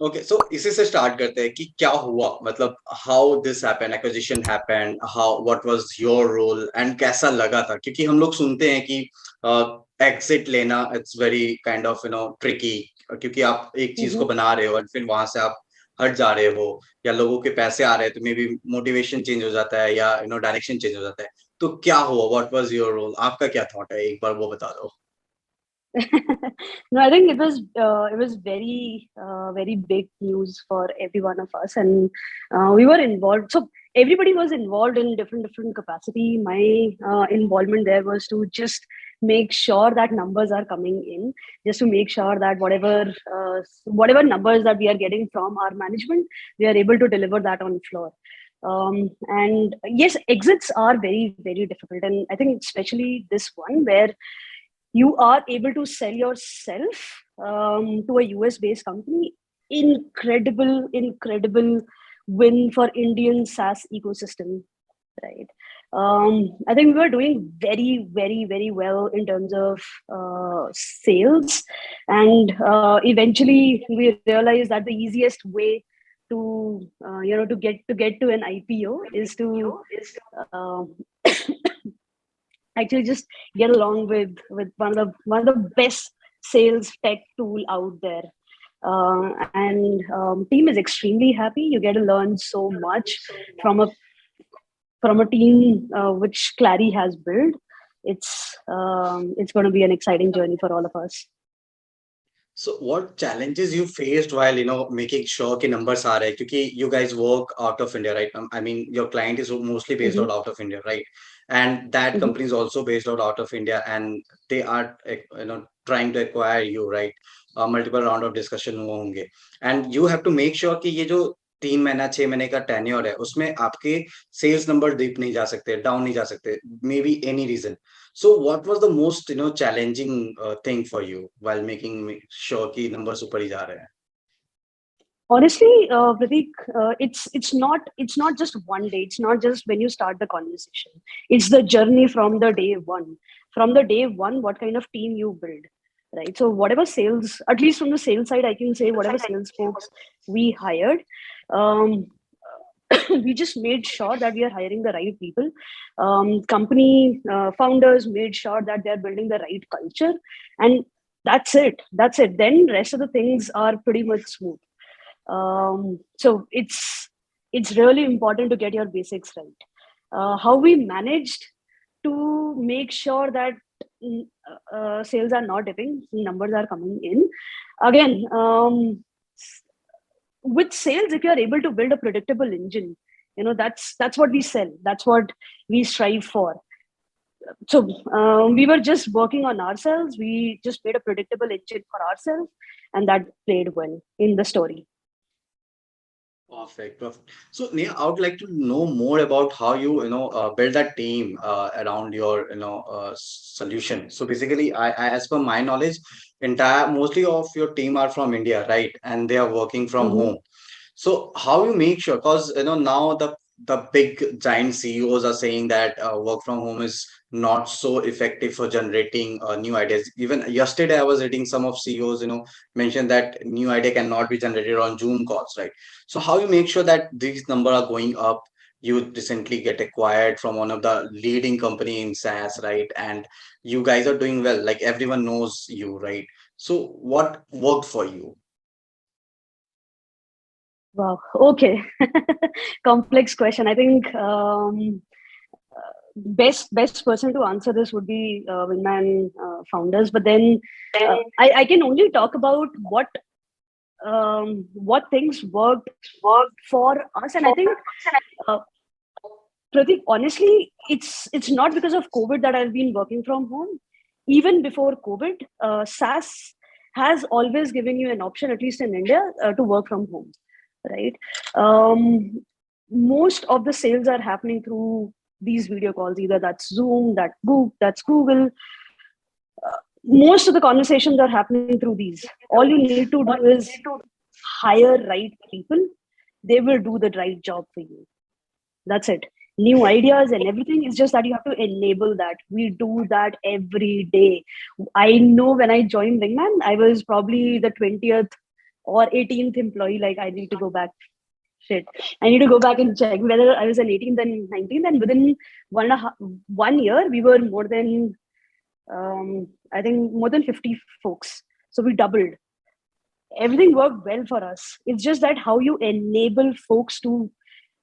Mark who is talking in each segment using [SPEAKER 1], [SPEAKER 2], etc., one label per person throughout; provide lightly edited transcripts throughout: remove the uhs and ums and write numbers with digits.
[SPEAKER 1] Okay, सो इसी से start करते हैं कि क्या हुआ, मतलब how this happen, acquisition happen, how what was your role and कैसा लगा था, क्योंकि हम लोग सुनते हैं कि एग्जिट लेना it's very kind of tricky, क्योंकि आप एक चीज को
[SPEAKER 2] Mhm.
[SPEAKER 1] बना रहे हो और फिर वहां से आप हट जा रहे हो, या लोगों के पैसे आ रहे हैं तो मे बी मोटिवेशन चेंज हो जाता है या डायरेक्शन चेंज हो जाता है। तो क्या हुआ, व्हाट वाज योर रोल, आपका क्या थॉट है, एक बार वो बता दो।
[SPEAKER 2] No, I think it was very big news for every one of us, and we were involved. So everybody was involved in different capacity. My involvement there was to just make sure that numbers are coming in, just to make sure that whatever numbers that we are getting from our management, we are able to deliver that on floor. And yes, exits are very difficult, and I think especially this one where you are able to sell yourself to a US based company. Incredible win for Indian SaaS ecosystem, right? I think we were doing very well in terms of sales, and eventually we realized that the easiest way to get to an IPO is to uh, actually just get along with one of the best sales tech tool out there. And team is extremely happy. You get to learn so much from a team which Clari has built. It's going to be an exciting journey for all of us.
[SPEAKER 1] So what challenges you faced while making sure कि numbers आ रहे हैं, क्योंकि you guys work out of India, right? I mean your client is mostly based
[SPEAKER 2] Mm-hmm.
[SPEAKER 1] out of India, right? And that
[SPEAKER 2] Mm-hmm.
[SPEAKER 1] company is also based out of India, and they are trying to acquire you, right? Multiple round of discussion हुए होंगे, and you have to make sure कि ये जो 3 महीना 6 महीने का tenure है उसमें आपके सेल्स नंबर डिप नहीं जा सकते, डाउन नहीं जा सकते, maybe any reason. So what was the most challenging thing for you while making sure कि numbers ऊपर ही जा रहे हैं?
[SPEAKER 2] Honestly, Pratik, it's not just one day. It's not just when you start the conversation. It's the journey from the day one. From the day one, what kind of team you build, right? So whatever sales, at least from the sales side, I can say whatever sales folks we hired, um, we just made sure that we are hiring the right people. Company founders made sure that they are building the right culture, and that's it. That's it. Then rest of the things are pretty much smooth. So it's really important to get your basics right. How we managed to make sure that sales are not dipping, numbers are coming in. Again, with sales, if you are able to build a predictable engine, that's what we sell. That's what we strive for. So we were just working on ourselves. We just made a predictable engine for ourselves, and that played well in the story.
[SPEAKER 1] Perfect, perfect. So Neha, I would like to know more about how you build that team around your solution. So basically, as per my knowledge, entire mostly of your team are from India, right? And they are working from
[SPEAKER 2] Mhm.
[SPEAKER 1] home. So how you make sure? Because now the big giant CEOs are saying that work from home is not so effective for generating new ideas. Even yesterday, I was reading some of CEOs, mentioned that new idea cannot be generated on Zoom calls, right? So how you make sure that these number are going up? You recently get acquired from one of the leading company in SaaS, right? And you guys are doing well. Like everyone knows you, right? So what worked for you?
[SPEAKER 2] Wow. Okay. Complex question. I think best person to answer this would be Wingman founders. But then I can only talk about what things worked for us, and I think uh, Pratik, honestly, it's not because of COVID that I've been working from home. Even before COVID, SaaS has always given you an option, at least in India, to work from home, right? Um, Most of the sales are happening through these video calls. Either that's Zoom, that's Google. Most of the conversations are happening through these. All you need to do is hire right people. They will do the right job for you. That's it. New ideas and everything is just that you have to enable that. We do that every day. I know when I joined Wingman, I was probably the 20th or 18th employee, like I need to go back. Shit, I need to go back and check whether I was an 18th and 19th, and within 1 year we were more than I think more than 50 folks. So we doubled. Everything worked well for us. It's just that how you enable folks to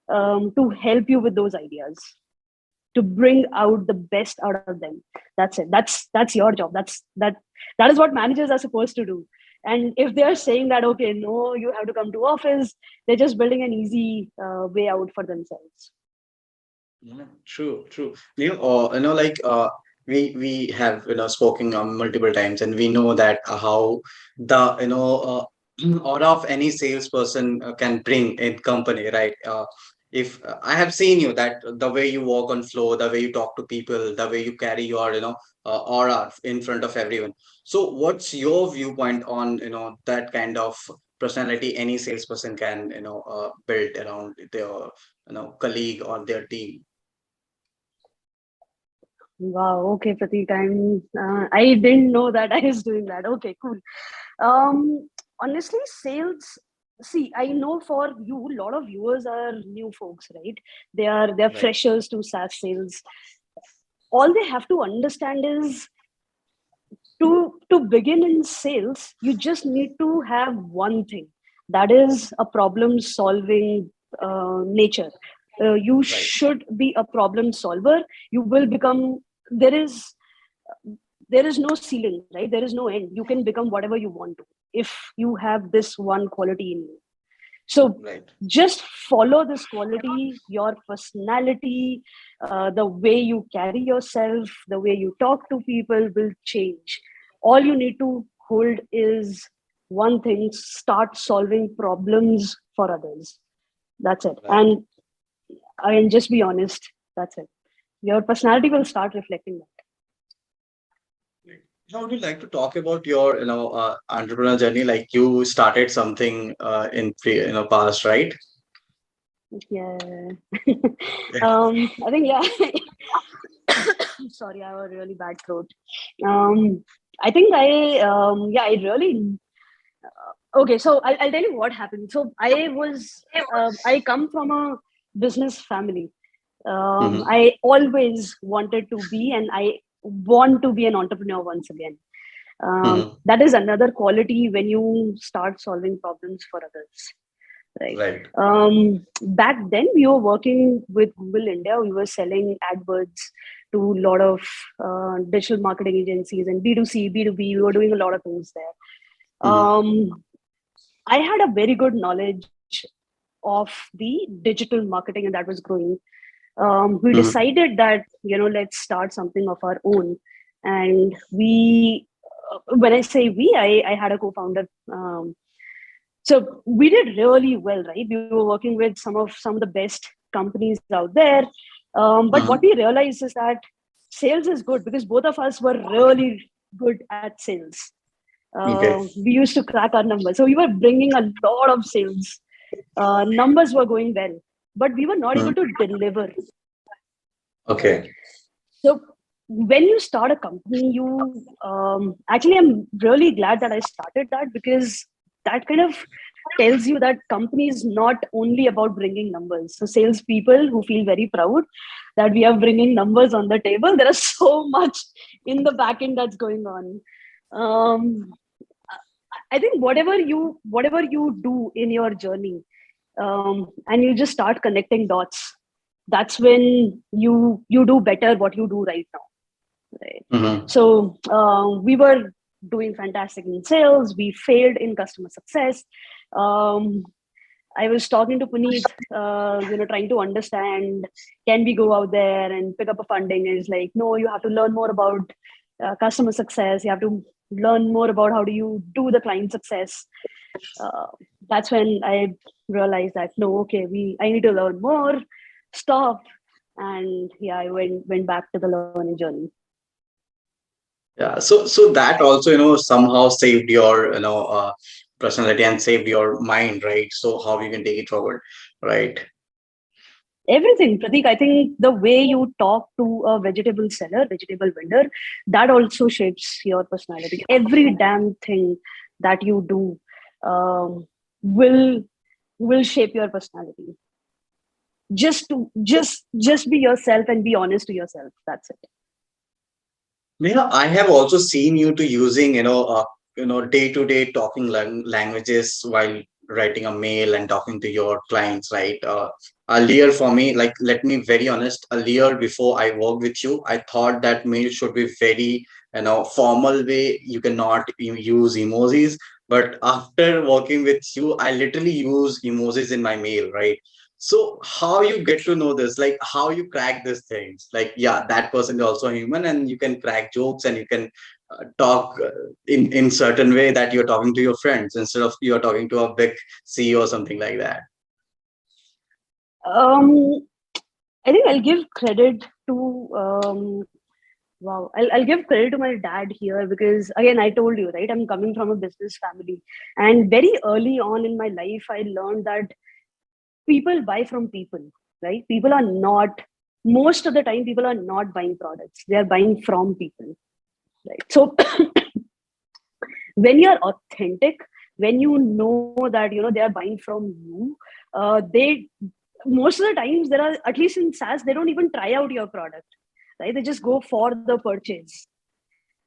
[SPEAKER 2] help you with those ideas, to bring out the best out of them. That's it. That's your job. That is what managers are supposed to do. And if they are saying that, okay, no, you have to come to office, they're just building an easy way out for themselves.
[SPEAKER 1] Yeah, true, true. Like we have spoken multiple times, and we know that how the aura of any salesperson can bring in company, right? If I have seen you that the way you walk on floor, the way you talk to people, the way you carry your aura in front of everyone. So, what's your viewpoint on that kind of personality any salesperson can build around their colleague or their team?
[SPEAKER 2] Wow. Okay, Pratik. I didn't know that I was doing that. Okay, cool. Honestly, sales. See, I know for you, a lot of viewers are new folks, right? They're
[SPEAKER 1] Right,
[SPEAKER 2] freshers to SaaS sales. All they have to understand is to begin in sales, you just need to have one thing, that is a problem solving nature. You
[SPEAKER 1] right,
[SPEAKER 2] should be a problem solver. You will become, there is there is no ceiling, right? There is no end. You can become whatever you want to if you have this one quality in you. So
[SPEAKER 1] right,
[SPEAKER 2] just follow this quality, your personality, the way you carry yourself, the way you talk to people will change. All you need to hold is one thing: start solving problems for others. That's it.
[SPEAKER 1] right.
[SPEAKER 2] And just be honest. That's it. Your personality will start reflecting that.
[SPEAKER 1] Right. Now, would you like to talk about your entrepreneur journey? Like you started something in past, right?
[SPEAKER 2] Yeah.
[SPEAKER 1] Yeah.
[SPEAKER 2] I think, yeah. Sorry, I have a really bad throat. Um, I think yeah, I really, okay. So I'll tell you what happened. So I come from a business family.
[SPEAKER 1] Mm-hmm.
[SPEAKER 2] I always wanted to be, and I want to be an entrepreneur once again.
[SPEAKER 1] Mm-hmm.
[SPEAKER 2] That is another quality when you start solving problems for others. Right.
[SPEAKER 1] Right.
[SPEAKER 2] Back then, we were working with Google India. We were selling AdWords to a lot of digital marketing agencies and B2C, B2B. We were doing a lot of things there.
[SPEAKER 1] Mm-hmm.
[SPEAKER 2] I had a very good knowledge of the digital marketing, and that was growing. We
[SPEAKER 1] Mm-hmm.
[SPEAKER 2] decided that, let's start something of our own. And when I say we, I had a co-founder. So we did really well, right? We were working with some of the best companies out there. But what we
[SPEAKER 1] Mm-hmm.
[SPEAKER 2] realized is that sales is good because both of us were really good at sales.
[SPEAKER 1] Okay.
[SPEAKER 2] We used to crack our numbers, so we were bringing a lot of sales. Numbers were going well, but we were not able to
[SPEAKER 1] Mm-hmm.
[SPEAKER 2] deliver. Right.
[SPEAKER 1] Okay.
[SPEAKER 2] So when you start a company, you actually, I'm really glad that I started that, because that kind of tells you that company is not only about bringing numbers. So salespeople who feel very proud that we are bringing numbers on the table, there is so much in the back end that's going on. Um, I think whatever you do in your journey, and you just start connecting dots, that's when you do better what you do right now. Right.
[SPEAKER 1] Mm-hmm.
[SPEAKER 2] So we were doing fantastic in sales. We failed in customer success. Um, I was talking to Puneet, trying to understand, can we go out there and pick up a funding? And it's like, no, you have to learn more about customer success. You have to learn more about how do you do the client success. Uh, that's when I realized that no, okay, I need to learn more, stop, and yeah, I went back to the learning journey.
[SPEAKER 1] Yeah. So that also somehow saved your personality and saved your mind, right? So how you can take it forward, right?
[SPEAKER 2] Everything, Pratik. I think the way you talk to a vegetable seller, vegetable vendor, that also shapes your personality. Every damn thing that you do. um, will will shape your personality. Just be yourself and be honest to yourself. That's it.
[SPEAKER 1] Yeah, I have also seen you to using, day-to-day talking languages while writing a mail and talking to your clients, right? Earlier for me, like, let me very honest, earlier before I worked with you, I thought that mail should be very, formal way. You cannot use emojis. But after working with you, I literally use emojis in my mail, right? So how you get to know this? Like how you crack these things? Like yeah, that person is also human, and you can crack jokes and you can talk in certain way that you're talking to your friends instead of you're talking to a big CEO or something like that.
[SPEAKER 2] Um, I think I'll give credit to wow. I'll give credit to my dad here because again I told you right I'm coming from a business family, and very early on in my life I learned that people buy from people, right? People are not, most of the time people are not buying products, they are buying from people, right? So when you're authentic, when you know that they are buying from you, they most of the times there are, at least in SaaS, they don't even try out your product, right? They just go for the purchase.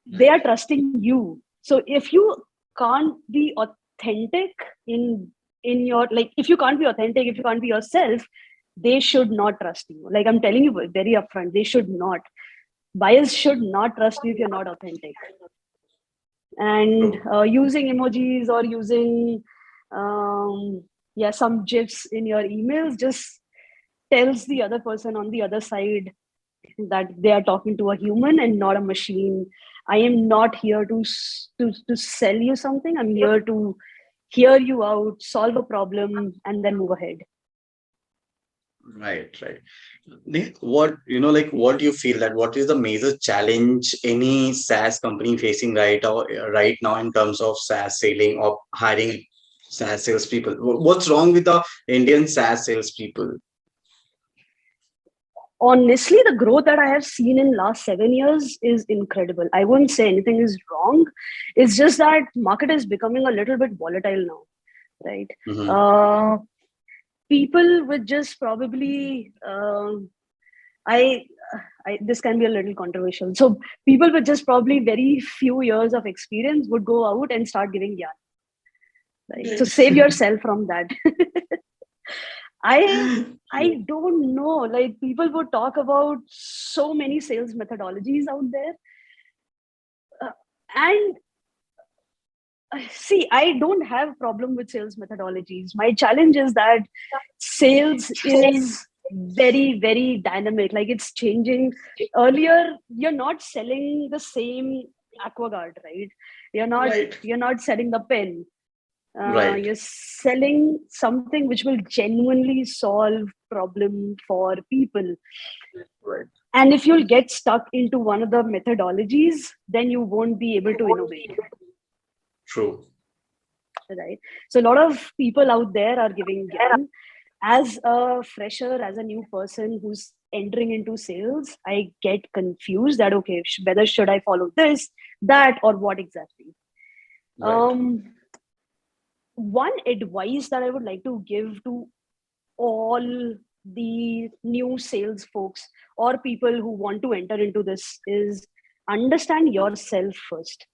[SPEAKER 2] They are trusting you. So if you can't be authentic in your, like, if you can't be authentic, if you can't be yourself, they should not trust you. Like I'm telling you very upfront, they should not. Buyers should not trust you if you're not authentic. And
[SPEAKER 1] True.
[SPEAKER 2] using emojis or using yeah, some gifs in your emails just tells the other person on the other side that they are talking to a human and not a machine. I am not here to sell you something. I'm here to hear you out, solve a problem, and then move ahead.
[SPEAKER 1] Right, right. What like what do you feel that what is the major challenge any SaaS company facing right now in terms of SaaS selling or hiring SaaS salespeople? What's wrong with the Indian SaaS salespeople?
[SPEAKER 2] Honestly, the growth that I have seen in last 7 years is incredible. I wouldn't say anything is wrong. It's just that market is becoming a little bit volatile now, right?
[SPEAKER 1] Hmm.
[SPEAKER 2] Uh, People with just probably I, this can be a little controversial. So people with just probably very few years of experience would go out and start giving yarn, right? So save yourself from that. I I don't know. Like people would talk about so many sales methodologies out there, and see, I don't have problem with sales methodologies. My challenge is that sales is very dynamic. Like it's changing. Earlier, you're not selling the same aquaguard, right? You're not
[SPEAKER 1] Right,
[SPEAKER 2] you're not selling the pen.
[SPEAKER 1] right,
[SPEAKER 2] You're selling something which will genuinely solve problem for people.
[SPEAKER 1] right.
[SPEAKER 2] And if you'll get stuck into one of the methodologies, then you won't be able to innovate,
[SPEAKER 1] True.
[SPEAKER 2] right? So a lot of people out there are giving yarn. As a fresher, as a new person who's entering into sales, I get confused that okay, whether should I follow this, that, or what exactly.
[SPEAKER 1] Right.
[SPEAKER 2] um One advice that I would like to give to all the new sales folks or people who want to enter into this is understand yourself first.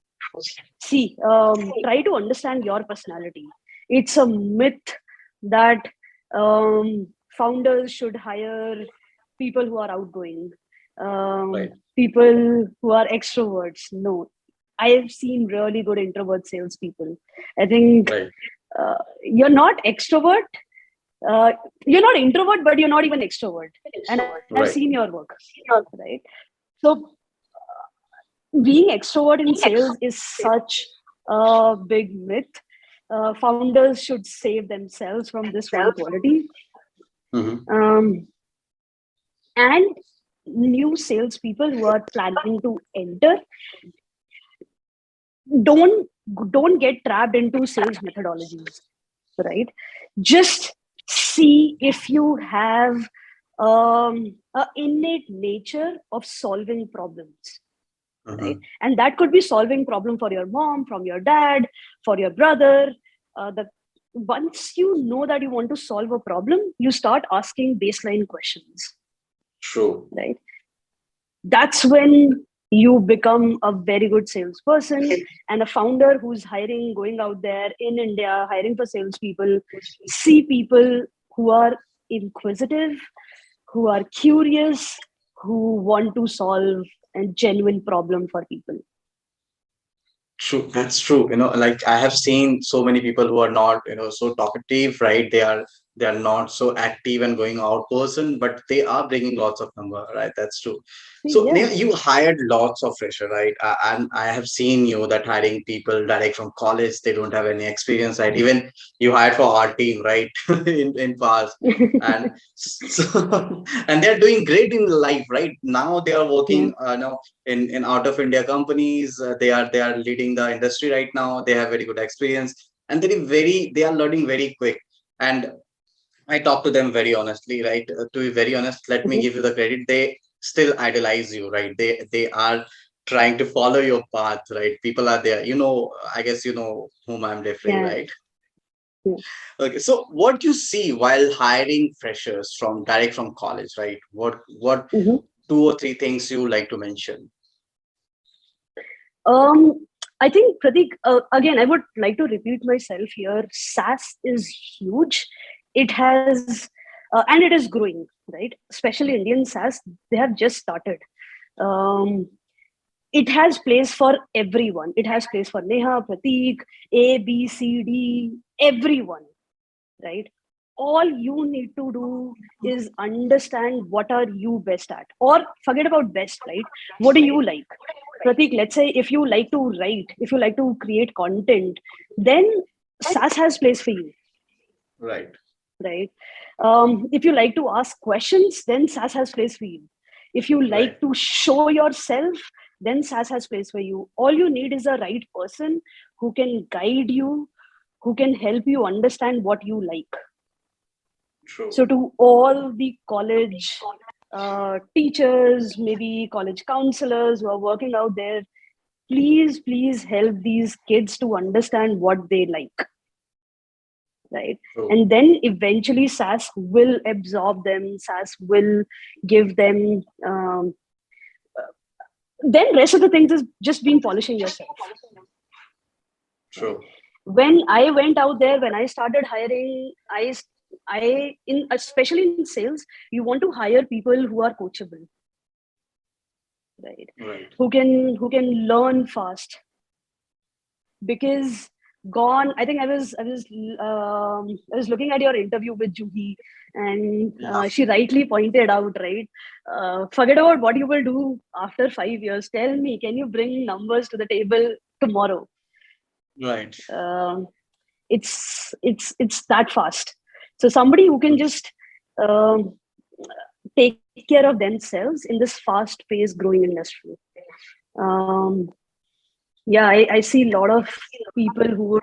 [SPEAKER 2] See, try to understand your personality. It's a myth that founders should hire people who are outgoing,
[SPEAKER 1] Right.
[SPEAKER 2] people who are extroverts. No, I've seen really good introvert salespeople. I think
[SPEAKER 1] Right.
[SPEAKER 2] you're not extrovert, uh, you're not introvert, but you're not even extrovert. And I've seen
[SPEAKER 1] Right.
[SPEAKER 2] your work, right? So being extrovert in sales is such a big myth. Founders should save themselves from this one quality.
[SPEAKER 1] Hmm.
[SPEAKER 2] Um, and new salespeople who are planning to enter, don't don't get trapped into sales methodologies, right? Just see if you have a innate nature of solving problems, right?
[SPEAKER 1] Hmm.
[SPEAKER 2] And that could be solving problem for your mom, from your dad, for your brother. the once you know that you want to solve a problem, you start asking baseline questions,
[SPEAKER 1] True.
[SPEAKER 2] right? That's when you become a very good salesperson and a founder who's hiring, going out there in India, hiring for salespeople, see people who are inquisitive, who are curious, who want to solve a genuine problem for people.
[SPEAKER 1] True, that's true. Like I have seen so many people who are not, so talkative, right? They are not so active and going out person, but they are bringing lots of number, right? That's true. So
[SPEAKER 2] Yeah,
[SPEAKER 1] Neha, you hired lots of fresher, right? And I have seen you that hiring people direct from college, they don't have any experience, right? Even you hired for our team, right? in past, and so and they're doing great in life, right? Now they are
[SPEAKER 2] yeah,
[SPEAKER 1] working, in out of India companies. They are leading the industry right now. They have very good experience, and they are learning very quick. And I talk to them very honestly, right? To be very honest, let me
[SPEAKER 2] mhm,
[SPEAKER 1] give you the credit. They still idolize you, right? They are trying to follow your path, right? People are there. I guess you know whom I'm referring,
[SPEAKER 2] yeah,
[SPEAKER 1] right?
[SPEAKER 2] yeah.
[SPEAKER 1] Okay, so what do you see while hiring freshers from direct from college, right? What
[SPEAKER 2] Mhm.
[SPEAKER 1] two or three things you like to mention?
[SPEAKER 2] Um, I think Pratik. Again, I would like to repeat myself here. SaaS is huge. It has, and it is growing, right? Especially Indian SaaS, they have just started. Um, it has place for everyone. It has place for Neha, Pratik, A, B, C, D, everyone, right? All you need to do is understand what are you best at, or forget about best, right? What do you like? Pratik, let's say if you like to write, if you like to create content, then SaaS has place for you,
[SPEAKER 1] Right,
[SPEAKER 2] right? If you like to ask questions, then SaaS has place for you. If you like
[SPEAKER 1] right.
[SPEAKER 2] to show yourself, then SaaS has place for you. All you need is a right person who can guide you, who can help you understand what you like.
[SPEAKER 1] True.
[SPEAKER 2] So, to all the college teachers, maybe college counselors who are working out there, please, please help these kids to understand what they like, right?
[SPEAKER 1] True.
[SPEAKER 2] And then eventually, SaaS will absorb them, SaaS will give them. Then, rest of the things is just being polishing yourself, right?
[SPEAKER 1] True.
[SPEAKER 2] When I went out there, when I started hiring, I in especially in sales, you want to hire people who are coachable, right?
[SPEAKER 1] Right.
[SPEAKER 2] Who can learn fast, because gone. I think I was looking at your interview with Juhi, and
[SPEAKER 1] Yeah.
[SPEAKER 2] she rightly pointed out, right? Forget about what you will do after 5 years. Tell me, can you bring numbers to the table tomorrow?
[SPEAKER 1] Right.
[SPEAKER 2] Um, it's that fast. So somebody who can just um, take care of themselves in this fast paced growing industry. um, yeah, I see a lot of people who would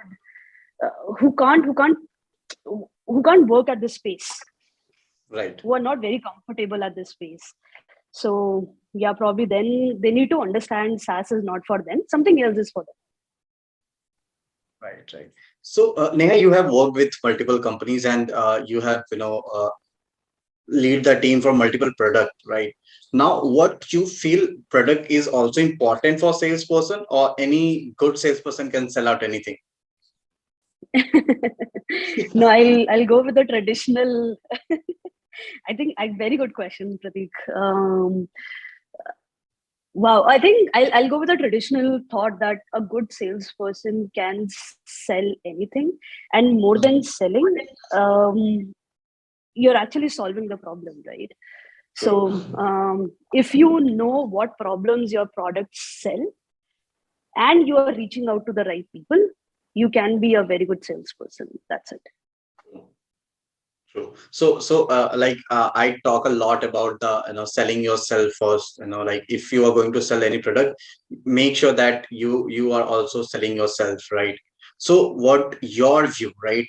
[SPEAKER 2] who can't who can't who can't work at this space,
[SPEAKER 1] Right.
[SPEAKER 2] who are not very comfortable at this space. So yeah, probably then they need to understand SaaS is not for them, something else is for them.
[SPEAKER 1] Right. Right. So, Neha, you have worked with multiple companies, and you have, lead the team for multiple product, right? Now, what you feel product is also important for salesperson, or any good salesperson can sell out anything?
[SPEAKER 2] No, I'll go with the traditional. I think I very good question, Pratik. Wow, I think I'll go with the traditional thought that a good salesperson can sell anything, and more than
[SPEAKER 1] Mhm.
[SPEAKER 2] selling, you're actually solving the problem, right?
[SPEAKER 1] True.
[SPEAKER 2] So, if you know what problems your products sell and you are reaching out to the right people, you can be a very good salesperson. That's it.
[SPEAKER 1] True. So, I talk a lot about the selling yourself first. Like if you are going to sell any product, make sure that you are also selling yourself, right? So, what your view, right?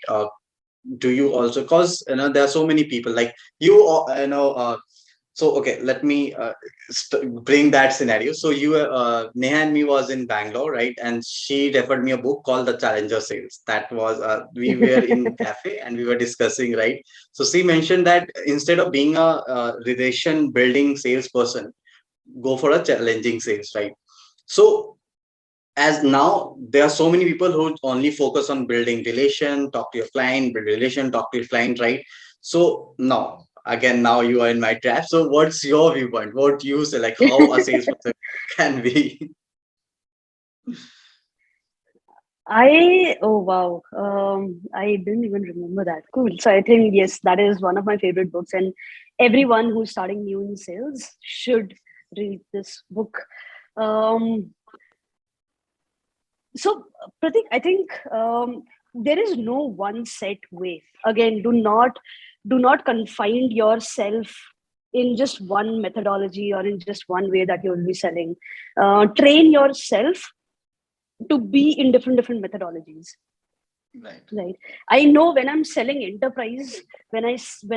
[SPEAKER 1] Do you also, cause there are so many people like you, So okay, let me bring that scenario. So you, Neha and me was in Bangalore, right? And she referred me a book called The Challenger Sales. That was we were in cafe and we were discussing, right? So she mentioned that instead of being a, relation building salesperson, go for a challenging sales, right? So as now there are so many people who only focus on building relation, talk to your client, build relation, talk to your client, right? So now again, now you are in my trap. So what's your viewpoint? What you say, like how a salesperson can be?
[SPEAKER 2] Oh wow, I didn't even remember that. Cool. So I think yes, that is one of my favorite books, and everyone who's starting new in sales should read this book. Um, so Pratik, I think there is no one set way. Again, do not confine yourself in just one methodology or in just one way that you will be selling. Train yourself to be in different methodologies.
[SPEAKER 1] Right.
[SPEAKER 2] Right. I know when I'm selling enterprise, when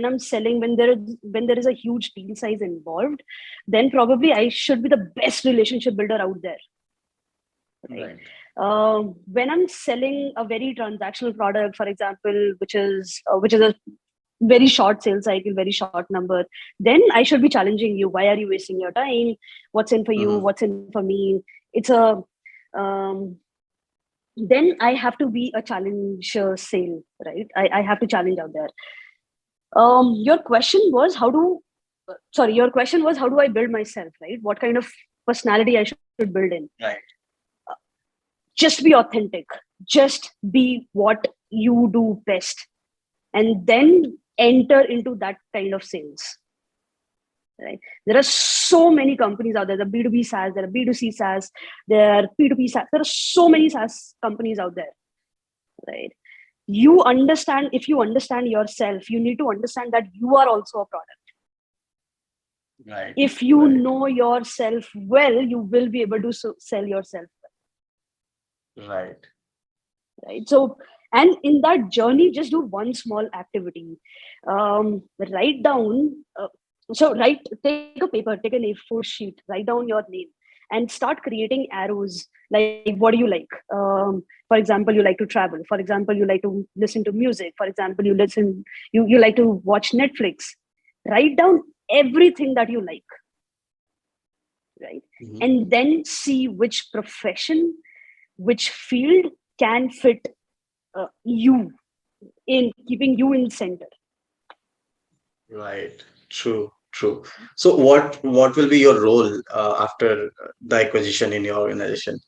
[SPEAKER 2] I'm selling, when there is a huge deal size involved, then probably I should be the best relationship builder out there. Right.
[SPEAKER 1] Right.
[SPEAKER 2] When I'm selling a very transactional product, for example, which is a very short sales cycle, very short number, then I should be challenging you. Why are you wasting your time? What's in for you?
[SPEAKER 1] Mm-hmm.
[SPEAKER 2] What's in for me? It's a um, then I have to be a challenger sale, right? I have to challenge out there. Your question was your question was how do I build myself, right? What kind of personality I should build in?
[SPEAKER 1] Right.
[SPEAKER 2] Just be authentic. Just be what you do best, and then enter into that kind of sales. Right? There are so many companies out there. The B2B SaaS, there are B2C SaaS, there are P2P SaaS. There are so many SaaS companies out there, right? If you understand yourself, you need to understand that you are also a product.
[SPEAKER 1] Right.
[SPEAKER 2] If you
[SPEAKER 1] Right.
[SPEAKER 2] know yourself well, you will be able to sell yourself,
[SPEAKER 1] Right.
[SPEAKER 2] right? So, and in that journey, just do one small activity. Write down take a paper, take an A4 sheet, write down your name, and start creating arrows. Like, what do you like? For example, you like to travel. For example, you like to listen to music. For example, you like to watch Netflix. Write down everything that you like, right?
[SPEAKER 1] Mm-hmm.
[SPEAKER 2] And then see which profession, which field can fit you, in keeping you in center.
[SPEAKER 1] Right. True. True. So what will be your role after the acquisition in your organization?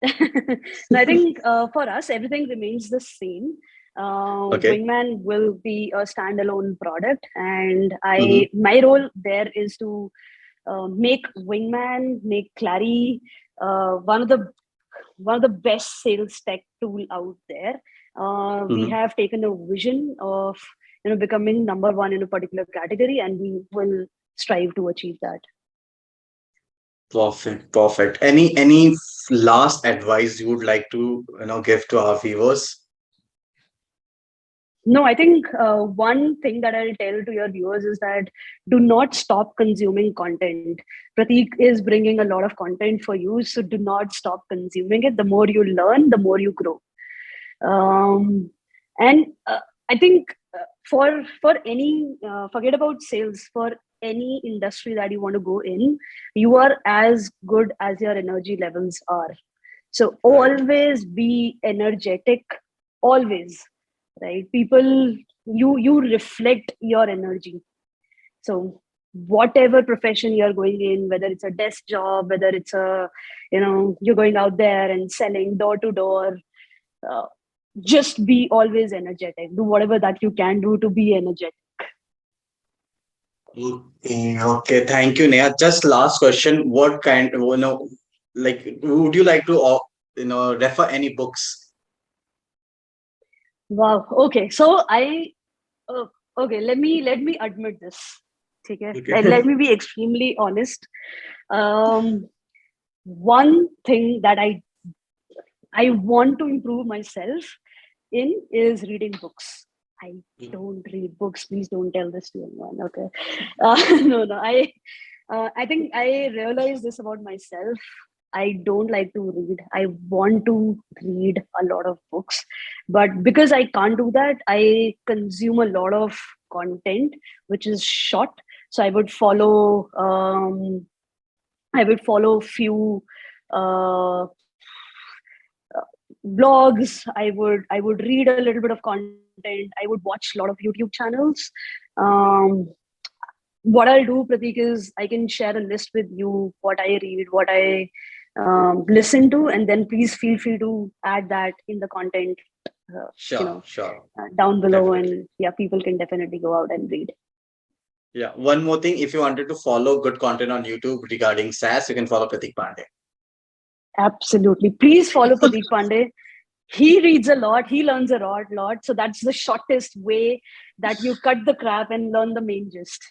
[SPEAKER 2] And I think for us, everything remains the same.
[SPEAKER 1] Okay.
[SPEAKER 2] Wingman will be a standalone product, and
[SPEAKER 1] Mm-hmm.
[SPEAKER 2] I my role there is to make Wingman, make Clari one of the best sales tech tool out there. We
[SPEAKER 1] Mm-hmm.
[SPEAKER 2] have taken a vision of becoming number one in a particular category, and we will strive to achieve that.
[SPEAKER 1] Perfect, perfect. Any last advice you would like to give to our viewers?
[SPEAKER 2] No, I think one thing that I'll tell to your viewers is that do not stop consuming content. Pratik is bringing a lot of content for you, so do not stop consuming it. The more you learn, the more you grow. Um, and I think for any forget about sales, for any industry that you want to go in, you are as good as your energy levels are. So
[SPEAKER 1] Right.
[SPEAKER 2] always be energetic, always, right? People, you reflect your energy. So whatever profession you're going in, whether it's a desk job, whether it's a you're going out there and selling door to door, uh, just be always energetic. Do whatever that you can do to be energetic.
[SPEAKER 1] Okay, okay. Thank you, Neha. Just last question. What kind, like, would you like to, refer any books?
[SPEAKER 2] Wow. Okay. So uh, okay. Let me admit this. Okay. Let
[SPEAKER 1] Okay.
[SPEAKER 2] me be extremely honest. Um, One thing that I want to improve myself in is reading books. I
[SPEAKER 1] Mm.
[SPEAKER 2] don't read books. Please don't tell this to anyone. Okay. No, no. I think I realized this about myself. I don't like to read. I want to read a lot of books, but because I can't do that, I consume a lot of content which is short. So I would follow few uh, blogs. I would read a little bit of content. I would watch a lot of YouTube channels. um, what I'll do, Pratik, is I can share a list with you what I read, what I listen to, and then please feel free to add that in the content, uh, you
[SPEAKER 1] Sure,
[SPEAKER 2] know,
[SPEAKER 1] sure,
[SPEAKER 2] down below,
[SPEAKER 1] definitely.
[SPEAKER 2] and yeah, people can definitely go out and read.
[SPEAKER 1] Yeah. One more thing, if you wanted to follow good content on YouTube regarding SaaS, you can follow Pratik Pandey.
[SPEAKER 2] Absolutely, please follow Pratik Pandey. He reads a lot. He learns a lot. So that's the shortest way that you cut the crap and learn the main gist.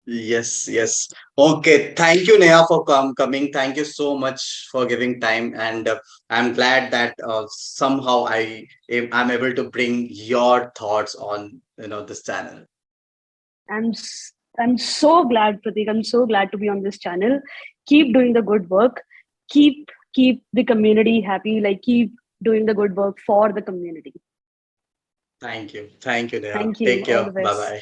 [SPEAKER 1] Yes, yes. Okay. Thank you, Neha, for coming. Thank you so much for giving time, and I'm glad that somehow I'm able to bring your thoughts on this channel.
[SPEAKER 2] I'm s- I'm so glad, Pratik. I'm so glad to be on this channel. Keep doing the good work. Keep the community happy. Like keep doing the good work for the community.
[SPEAKER 1] Thank you, Neha.
[SPEAKER 2] Thank you.
[SPEAKER 1] Take
[SPEAKER 2] All
[SPEAKER 1] care.
[SPEAKER 2] the
[SPEAKER 1] Bye
[SPEAKER 2] best.
[SPEAKER 1] bye.